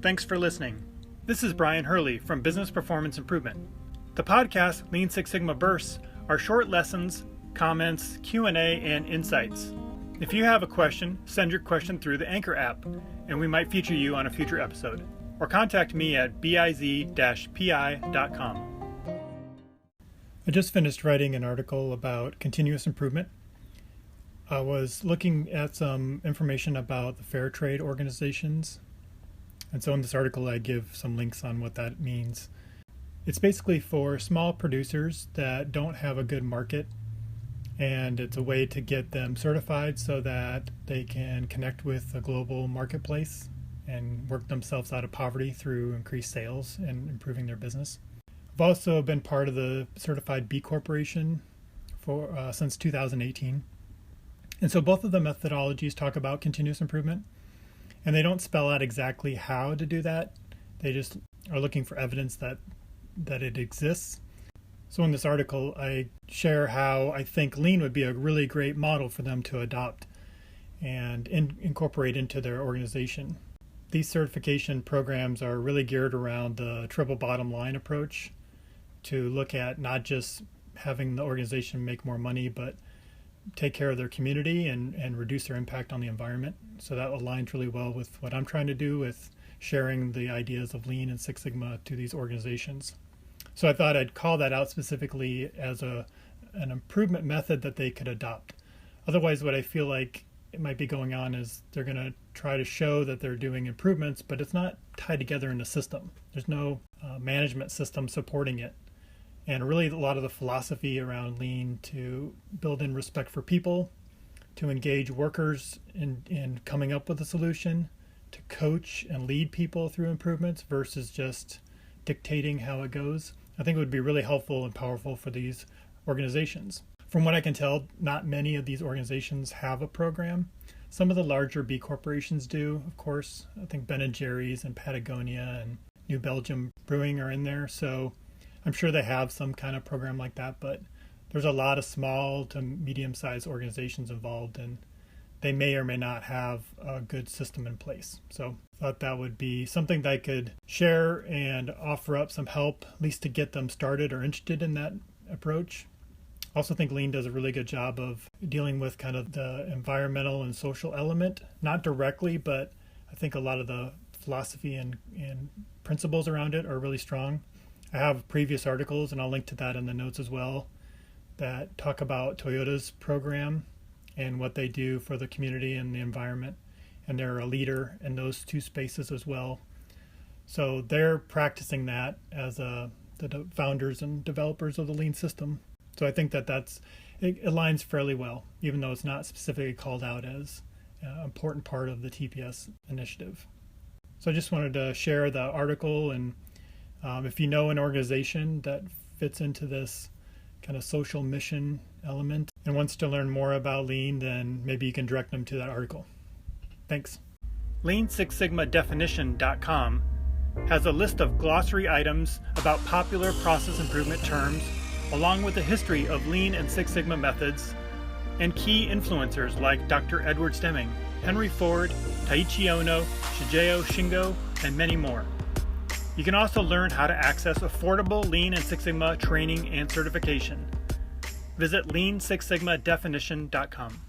Thanks for listening. This is Brian Hurley from Business Performance Improvement. The podcast Lean Six Sigma Bursts are short lessons, comments, Q&A, and insights. If you have a question, send your question through the Anchor app, and we might feature you on a future episode. Or contact me at biz-pi.com. I just finished writing an article about continuous improvement. I was looking at some information about the fair trade organizations. And so in this article, I give some links on what that means. It's basically for small producers that don't have a good market, and it's a way to get them certified so that they can connect with a global marketplace and work themselves out of poverty through increased sales and improving their business. I've also been part of the Certified B Corporation since 2018. And so both of the methodologies talk about continuous improvement, and they don't spell out exactly how to do that. They just are looking for evidence that it exists. So in this article, I share how I think Lean would be a really great model for them to adopt and incorporate into their organization. These certification programs are really geared around the triple bottom line approach to look at not just having the organization make more money, but take care of their community and reduce their impact on the environment. So that aligns really well with what I'm trying to do with sharing the ideas of Lean and Six Sigma to these organizations. So I thought I'd call that out specifically as an improvement method that they could adopt. Otherwise, what I feel like it might be going on is they're going to try to show that they're doing improvements, but it's not tied together in a system. There's no management system supporting it. And really a lot of the philosophy around Lean to build in respect for people, to engage workers in coming up with a solution, to coach and lead people through improvements versus just dictating how it goes, I think it would be really helpful and powerful for these organizations. From what I can tell, not many of these organizations have a program. Some of the larger B corporations do, of course. I think Ben & Jerry's and Patagonia and New Belgium Brewing are in there. So I'm sure they have some kind of program like that, but there's a lot of small to medium-sized organizations involved, and they may or may not have a good system in place. So I thought that would be something that I could share and offer up some help, at least to get them started or interested in that approach. I also think Lean does a really good job of dealing with kind of the environmental and social element, not directly, but I think a lot of the philosophy and principles around it are really strong. I have previous articles, and I'll link to that in the notes as well, that talk about Toyota's program and what they do for the community and the environment. And they're a leader in those two spaces as well. So they're practicing that as the founders and developers of the Lean system. So I think it aligns fairly well, even though it's not specifically called out as an important part of the TPS initiative. So I just wanted to share the article, and if you know an organization that fits into this kind of social mission element and wants to learn more about Lean, then maybe you can direct them to that article. Thanks. Lean6sigmadefinition.com has a list of glossary items about popular process improvement terms, along with the history of Lean and Six Sigma methods, and key influencers like Dr. Edward Deming, Henry Ford, Taiichi Ohno, Shigeo Shingo, and many more. You can also learn how to access affordable Lean and Six Sigma training and certification. Visit Lean6sigmadefinition.com.